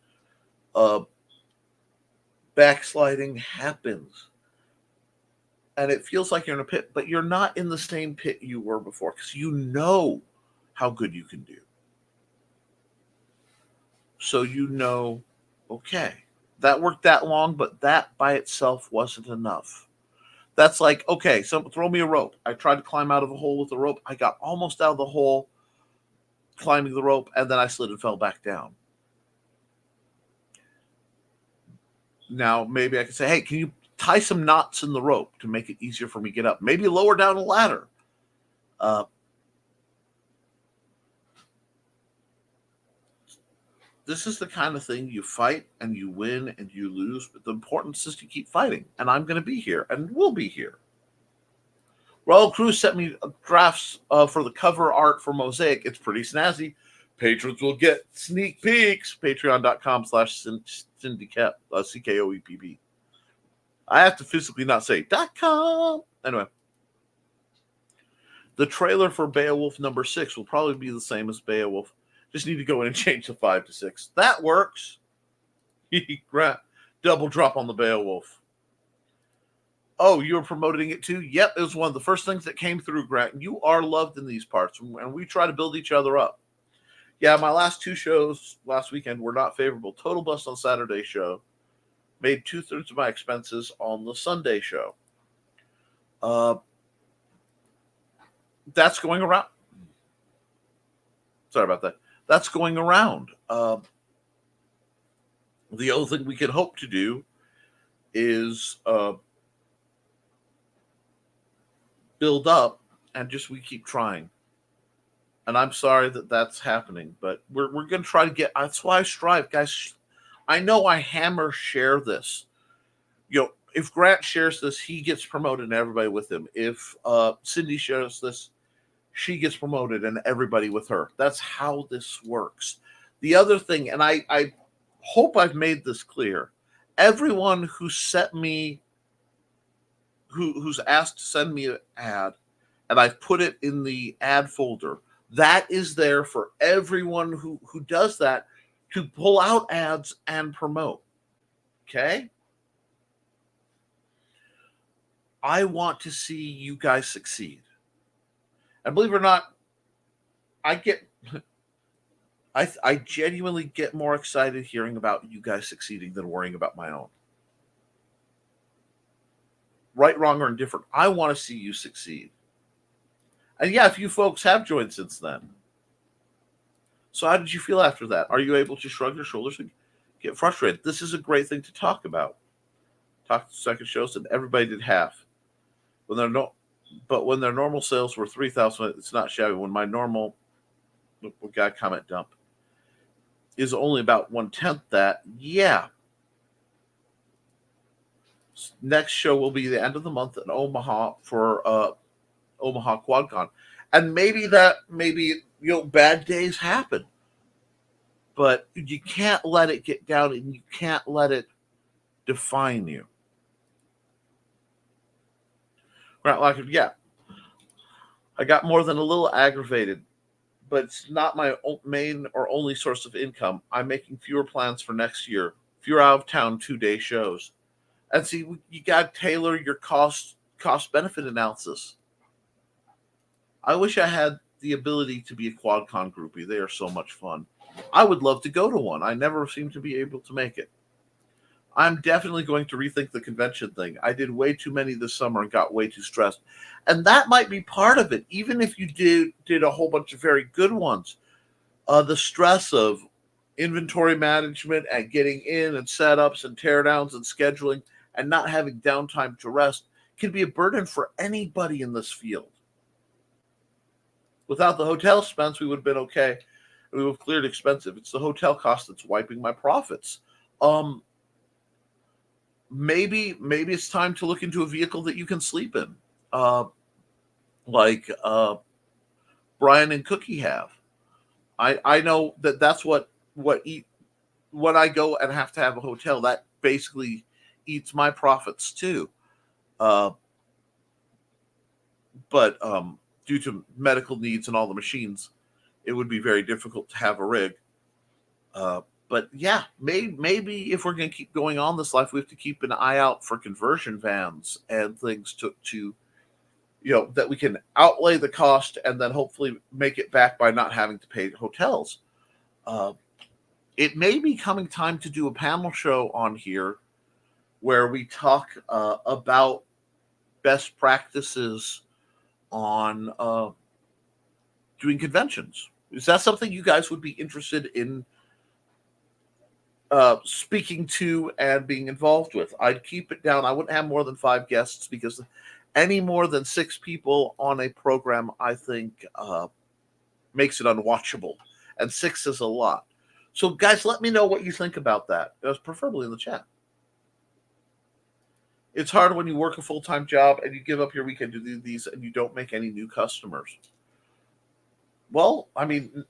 Backsliding happens. And it feels like you're in a pit, but you're not in the same pit you were before because you know how good you can do. So okay, that worked that long, but that by itself wasn't enough. That's like, okay, so throw me a rope. I tried to climb out of a hole with a rope. I got almost out of the hole climbing the rope, and then I slid and fell back down. Now, maybe I can say, hey, can you tie some knots in the rope to make it easier for me to get up? Maybe lower down a ladder. This is the kind of thing you fight and you win and you lose, but the importance is to keep fighting. And I'm going to be here and we'll be here. Royal Crew sent me drafts for the cover art for Mosaic. It's pretty snazzy. Patrons will get sneak peeks. Patreon.com/CindyKepp, CKOEPP. I have to physically not say .com. Anyway. The trailer for Beowulf number 6 will probably be the same as Beowulf. Just need to go in and change the 5 to 6. That works. Double drop on the Beowulf. Oh, you were promoting it too? Yep, it was one of the first things that came through, Grant. You are loved in these parts, and we try to build each other up. Yeah, my last 2 shows last weekend were not favorable. Total bust on Saturday show. Made 2/3 of my expenses on the Sunday show. That's going around. Sorry about that. That's going around. The other thing we can hope to do is build up, and just we keep trying. And I'm sorry that that's happening, but we're going to try to get. That's why I strive, guys. I know I hammer share this. If Grant shares this, he gets promoted and everybody with him. If Cindy shares this, she gets promoted and everybody with her. That's how this works. The other thing, and I hope I've made this clear, everyone who sent me, who's asked to send me an ad, and I've put it in the ad folder, that is there for everyone who does that to pull out ads and promote. Okay? I want to see you guys succeed. And believe it or not, I genuinely get more excited hearing about you guys succeeding than worrying about my own. Right, wrong, or indifferent. I want to see you succeed. And yeah, a few folks have joined since then. So how did you feel after that? Are you able to shrug your shoulders and get frustrated? This is a great thing to talk about. Talk to second shows, and everybody did half. But when their normal sales were 3,000, it's not shabby. When my normal, we got a comment dump, is only about 1/10 that, yeah. Next show will be the end of the month in Omaha for Omaha QuadCon. And maybe bad days happen. But you can't let it get down, and you can't let define you. Right, yeah. I got more than a little aggravated, but it's not my main or only source of income. I'm making fewer plans for next year, fewer out-of-town 2-day shows. And see, you got to tailor your cost-benefit analysis. I wish I had the ability to be a QuadCon groupie. They are so much fun. I would love to go to one. I never seem to be able to make it. I'm definitely going to rethink the convention thing. I did way too many this summer and got way too stressed. And that might be part of it. Even if you did a whole bunch of very good ones, the stress of inventory management and getting in and setups and teardowns and scheduling and not having downtime to rest can be a burden for anybody in this field. Without the hotel expense, we would have been okay. We would have cleared expensive. It's the hotel cost that's wiping my profits. Maybe it's time to look into a vehicle that you can sleep in, like Brian and Cookie have. I know that's what when I go and have to have a hotel, that basically eats my profits too. But due to medical needs and all the machines, it would be very difficult to have a rig. But yeah, maybe if we're going to keep going on this life, we have to keep an eye out for conversion vans and things to that we can outlay the cost and then hopefully make it back by not having to pay hotels. It may be coming time to do a panel show on here where we talk about best practices on doing conventions. Is that something you guys would be interested in speaking to and being involved with? I'd keep it down. I wouldn't have more than 5 guests because any more than 6 people on a program, I think, makes it unwatchable. And 6 is a lot. So, guys, let me know what you think about that. Preferably in the chat. It's hard when you work a full-time job and you give up your weekend to do these and you don't make any new customers. Well, I mean,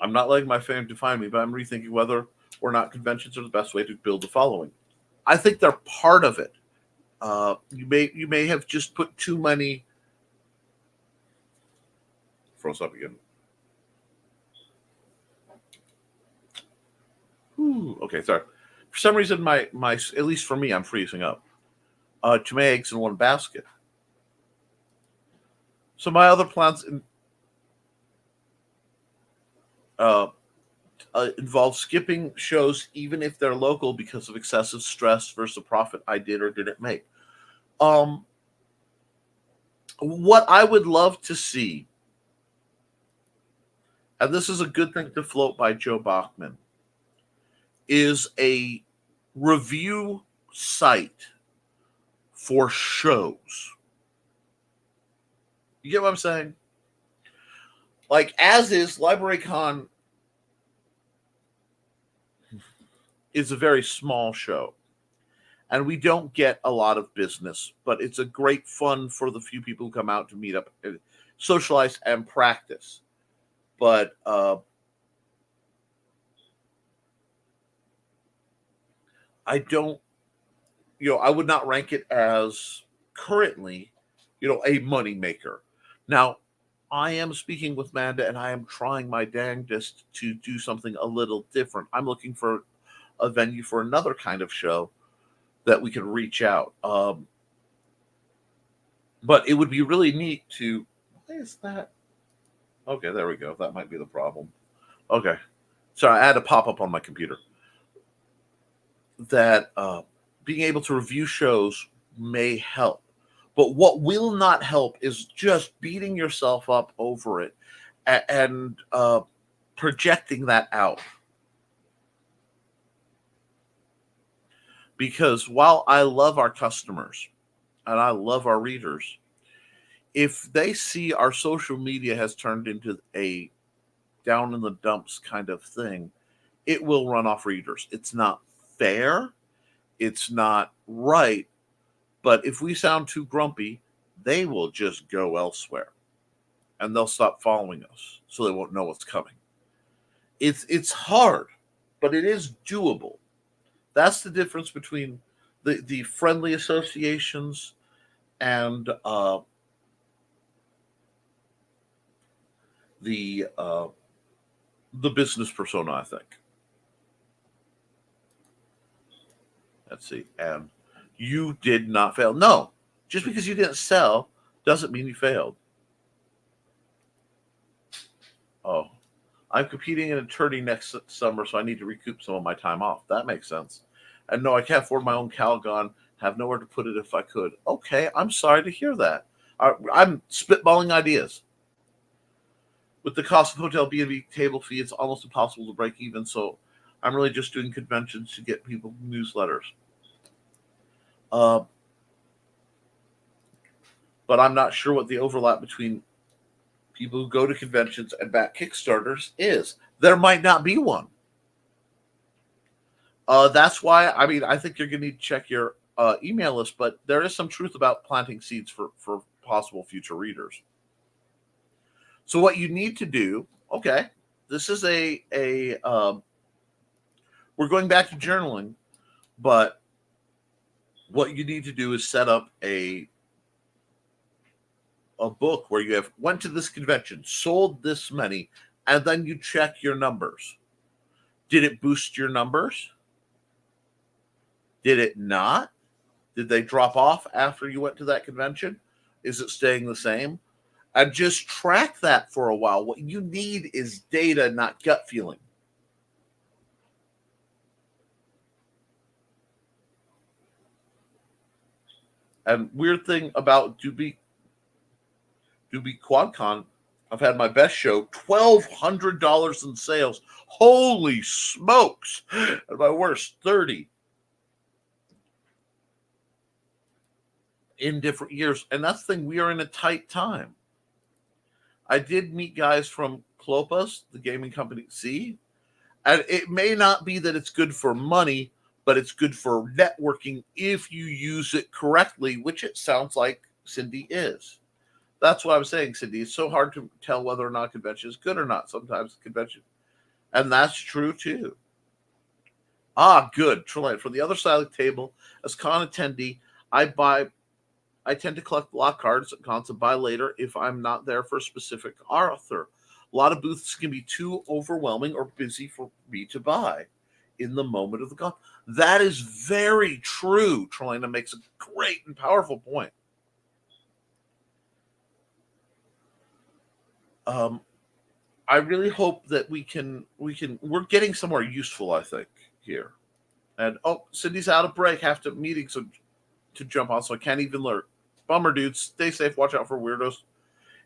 I'm not letting my fame define me, but I'm rethinking whether or not conventions are the best way to build a following. I think they're part of it. You may have just put too many. Froze up again. Ooh, okay, sorry. For some reason, my at least for me, I'm freezing up. Too many eggs in one basket. So my other plans uh, involve skipping shows even if they're local because of excessive stress versus the profit I did or didn't make. Um, what I would love to see, and this is a good thing to float by Joe Bachman, is a review site for shows. You get what I'm saying? Like, as is, LibraryCon is a very small show. And we don't get a lot of business, but it's a great fun for the few people who come out to meet up, socialize, and practice. But I don't, I would not rank it as currently, a money maker. Now, I am speaking with Manda, and I am trying my dangest to do something a little different. I'm looking for a venue for another kind of show that we can reach out. But it would be really neat to. Why is that? Okay, there we go. That might be the problem. Okay, sorry, I had a pop up on my computer. That being able to review shows may help, but what will not help is just beating yourself up over it and projecting that out. Because while I love our customers and I love our readers, if they see our social media has turned into a down in the dumps kind of thing, it will run off readers. It's not fair. It's not right. But if we sound too grumpy, they will just go elsewhere and they'll stop following us so they won't know what's coming. It's hard, but it is doable. That's the difference between the friendly associations and the business persona, I think. Let's see. And you did not fail. No, just because you didn't sell doesn't mean you failed. Oh, I'm competing in attorney next summer, so I need to recoup some of my time off. That makes sense. And no, I can't afford my own Calgon. Have nowhere to put it if I could. Okay, I'm sorry to hear that. I'm spitballing ideas. With the cost of hotel B&B table fee, it's almost impossible to break even. So I'm really just doing conventions to get people newsletters. But I'm not sure what the overlap between people who go to conventions and back Kickstarters is. There might not be one. That's why, I think you're going to need to check your email list, but there is some truth about planting seeds for possible future readers. So what you need to do, okay, this is we're going back to journaling, but what you need to do is set up a book where you have went to this convention, sold this many, and then you check your numbers. Did it boost your numbers? Did it not? Did they drop off after you went to that convention? Is it staying the same? And just track that for a while. What you need is data, not gut feeling. And weird thing about Doobie QuadCon, I've had my best show, $1,200 in sales. Holy smokes! And my worst, 30 in different years. And that's the thing, we are in a tight time. I did meet guys from Klopas, the gaming company C, and it may not be that it's good for money, but it's good for networking if you use it correctly, which it sounds like Cindy is. That's what I was saying, Cindy. It's so hard to tell whether or not a convention is good or not. Sometimes a convention And that's true too. Ah, good. Trillite. From the other side of the table, as con attendee, I tend to collect block cards at cons and buy later if I'm not there for a specific author. A lot of booths can be too overwhelming or busy for me to buy in the moment of the con. That is very true. Trelina makes a great and powerful point. I really hope that we're getting somewhere useful, I think, here. And Cindy's out of break, have to meetings to jump on, so I can't even lurk. Bummer, dudes. Stay safe. Watch out for weirdos.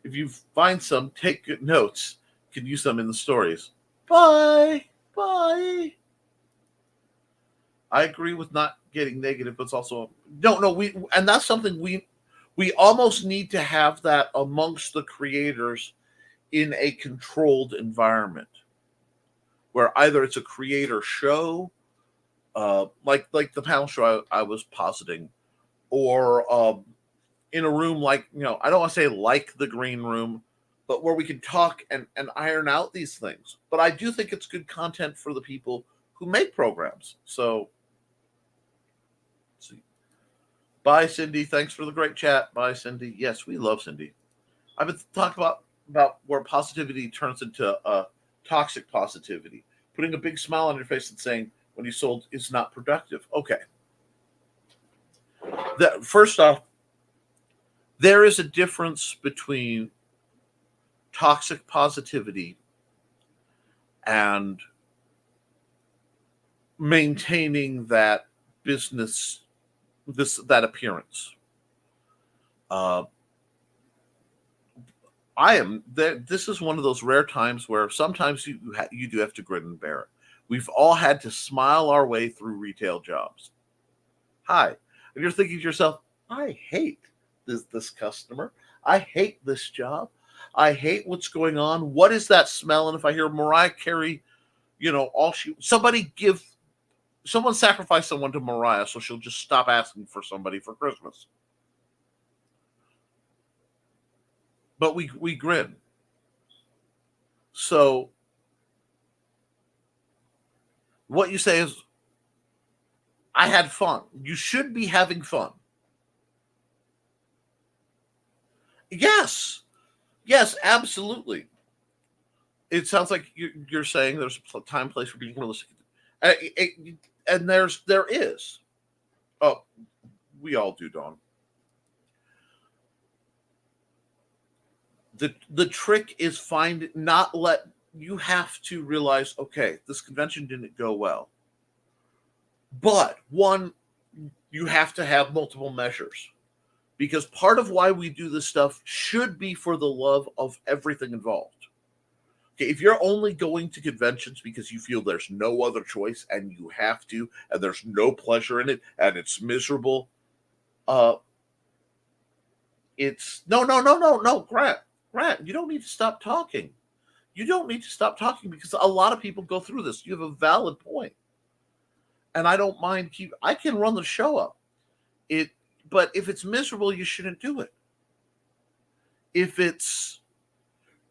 If you find some, take good notes. You can use them in the stories. Bye. Bye. I agree with not getting negative, but it's also and that's something we almost need to have that amongst the creators in a controlled environment, where either it's a creator show, like the panel show I was positing, or in a room like, I don't want to say like the green room, but where we can talk and iron out these things. But I do think it's good content for the people who make programs. So, let's see. Bye, Cindy. Thanks for the great chat. Bye, Cindy. Yes, we love Cindy. I've been talking about where positivity turns into toxic positivity. Putting a big smile on your face and saying, when you sold, is not productive. Okay. First off, there is a difference between toxic positivity and maintaining that business, that appearance. This is one of those rare times where sometimes you do have to grin and bear it. We've all had to smile our way through retail jobs. Hi. And you're thinking to yourself, I hate this customer. I hate this job. I hate what's going on. What is that smell? And if I hear Mariah Carey, someone sacrifice someone to Mariah so she'll just stop asking for somebody for Christmas. But we grin. So what you say is, I had fun. You should be having fun. Yes, absolutely. It sounds like you're saying there's a time, place for being realistic, and there is. Oh, we all do, Dawn. The trick is you have to realize, okay, this convention didn't go well. But one, you have to have multiple measures, because part of why we do this stuff should be for the love of everything involved. Okay, if you're only going to conventions because you feel there's no other choice and you have to, and there's no pleasure in it and it's miserable, it's no, Grant, you don't need to stop talking. You don't need to stop talking, because a lot of people go through this. You have a valid point. And I don't mind I can run the show up. But if it's miserable, you shouldn't do it. If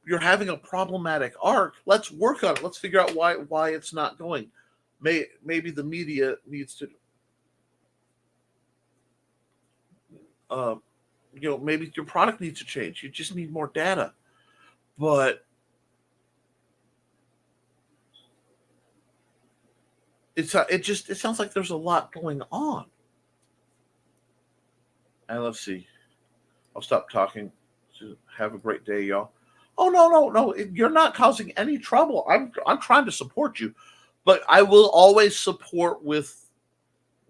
you're having a problematic arc, let's work on it. Let's figure out why it's not going. Maybe the media needs to maybe your product needs to change. You just need more data. But it sounds like there's a lot going on. And let's see. I'll stop talking. Have a great day, y'all. Oh, no. You're not causing any trouble. I'm trying to support you, but I will always support with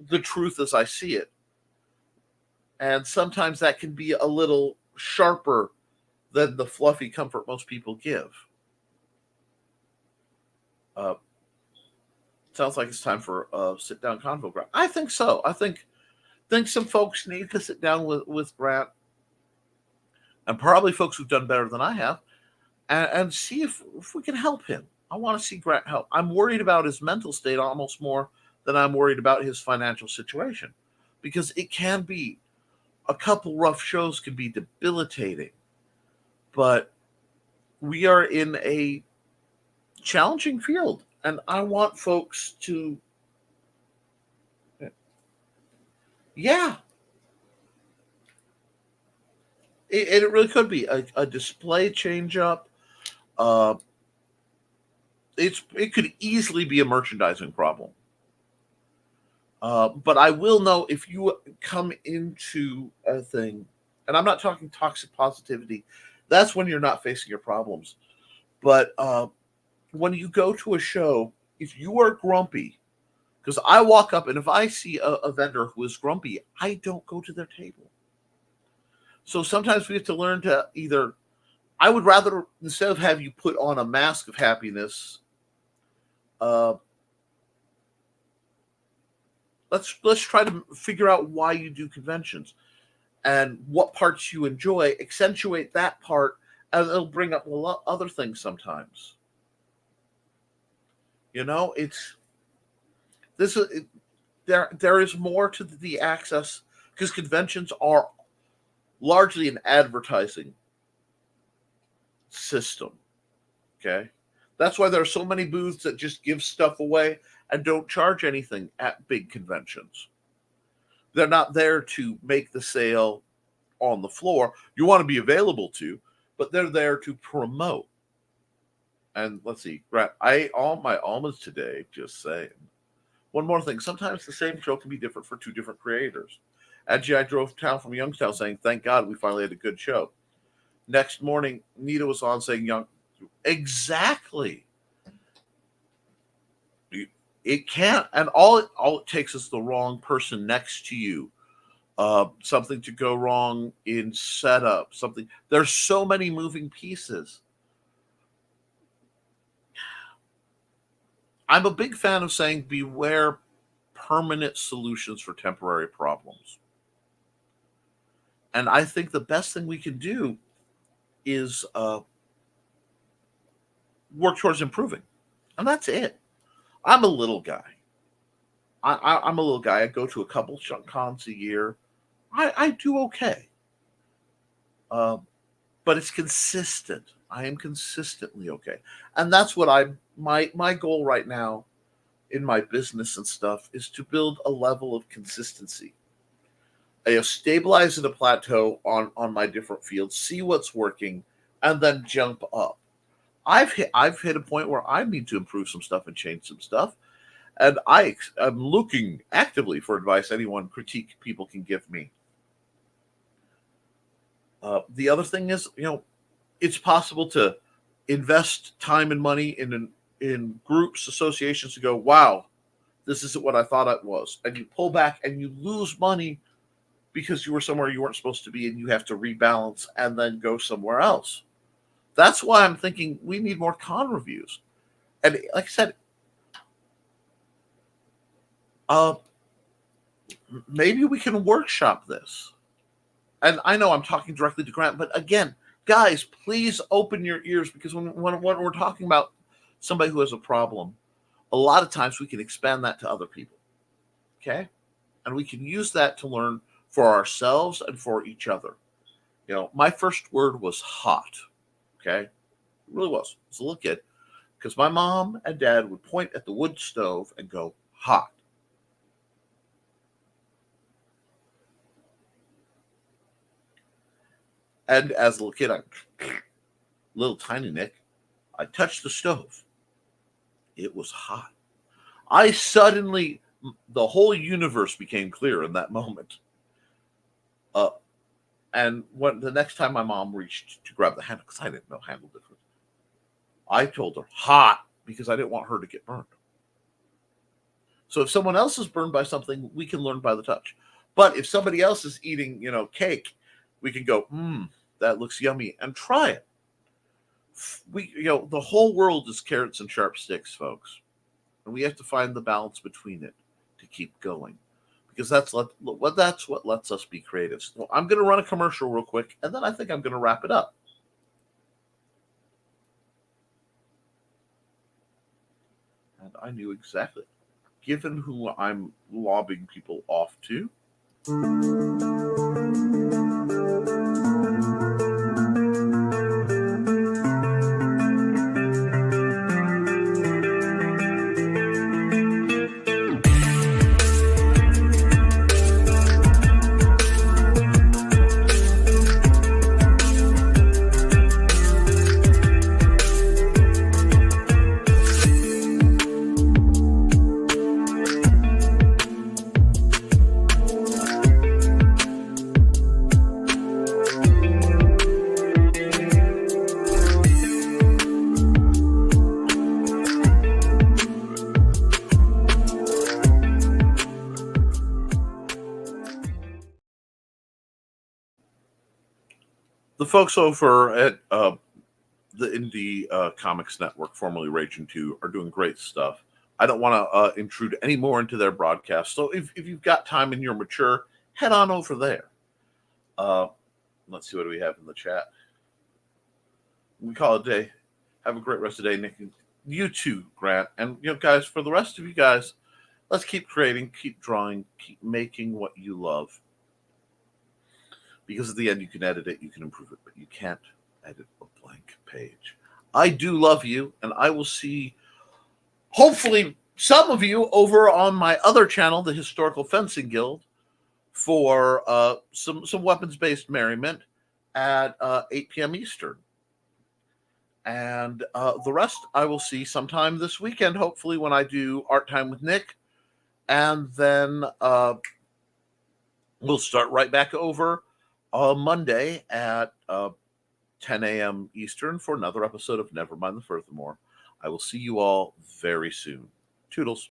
the truth as I see it. And sometimes that can be a little sharper than the fluffy comfort most people give. Sounds like it's time for a sit-down convo, Grant. I think so. I think some folks need to sit down with Grant, and probably folks who've done better than I have, and see if we can help him. I want to see Grant help. I'm worried about his mental state almost more than I'm worried about his financial situation, because it can be, a couple rough shows can be debilitating. But we are in a challenging field, and I want folks to, yeah, it really could be a display change up. Uh, it could easily be a merchandising problem. But I will know if you come into a thing, and I'm not talking toxic positivity. That's when you're not facing your problems. But when you go to a show, if you are grumpy, because I walk up and if I see a vendor who is grumpy, I don't go to their table. So sometimes we have to learn to either, I would rather, instead of have you put on a mask of happiness, uh, let's try to figure out why you do conventions and what parts you enjoy, accentuate that part, and it'll bring up a lot other things sometimes. You know, it's this is there is more to the access because conventions are largely an advertising system. Okay, that's why there are so many booths that just give stuff away and don't charge anything at big conventions. They're not there to make the sale on the floor. You want to be available to, but they're there to promote. And let's see, right? I ate all my almonds today. Just saying. One more thing. Sometimes the same show can be different for two different creators. Actually, I drove down from Youngstown saying, "Thank God we finally had a good show." Next morning, Nita was on saying, "Young, exactly." It can't, and all it takes is the wrong person next to you. Something to go wrong in setup. Something. There's so many moving pieces. I'm a big fan of saying beware permanent solutions for temporary problems. And I think the best thing we can do is work towards improving. And that's it. I'm a little guy. I'm a little guy. I go to a couple cons a year. I do okay. But it's consistent. I am consistently okay. And that's what my goal right now in my business and stuff is to build a level of consistency. I stabilize at a plateau on my different fields, see what's working, and then jump up. I've hit a point where I need to improve some stuff and change some stuff, and I'm looking actively for advice anyone critique people can give me. The other thing is, it's possible to invest time and money in groups, associations to go, wow, this isn't what I thought it was, and you pull back and you lose money because you were somewhere you weren't supposed to be, and you have to rebalance and then go somewhere else. That's why I'm thinking we need more con reviews. And like I said, maybe we can workshop this. And I know I'm talking directly to Grant, but again, guys, please open your ears, because when we're talking about somebody who has a problem, a lot of times we can expand that to other people. Okay? And we can use that to learn for ourselves and for each other. My first word was hot. Okay? It really was. I was a little kid. Because my mom and dad would point at the wood stove and go, hot. And as a little kid, little tiny Nick, I touched the stove. It was hot. The whole universe became clear in that moment. And when the next time my mom reached to grab the handle, because I didn't know handle difference, I told her hot, because I didn't want her to get burned. So if someone else is burned by something, we can learn by the touch. But if somebody else is eating, cake, we can go, that looks yummy, and try it. The whole world is carrots and sharp sticks, folks. And we have to find the balance between it to keep going. Because that's what lets us be creative. So I'm going to run a commercial real quick, and then I think I'm going to wrap it up. And I knew exactly, given who I'm lobbing people off to. folks over at the Indie Comics Network, formerly Raging 2, are doing great stuff. I don't want to intrude any more into their broadcast. So if you've got time and you're mature, head on over there. Let's see what do we have in the chat. We call it a day. Have a great rest of the day, Nick. You too, Grant. And guys, for the rest of you guys, let's keep creating, keep drawing, keep making what you love. Because at the end, you can edit it, you can improve it, but you can't edit a blank page. I do love you, and I will see, hopefully, some of you over on my other channel, the Historical Fencing Guild, for some weapons-based merriment at 8 p.m. Eastern. And the rest I will see sometime this weekend, hopefully, when I do Art Time with Nick. And then we'll start right back over on Monday at 10 a.m. Eastern for another episode of Nevermind the Furthermore. I will see you all very soon. Toodles.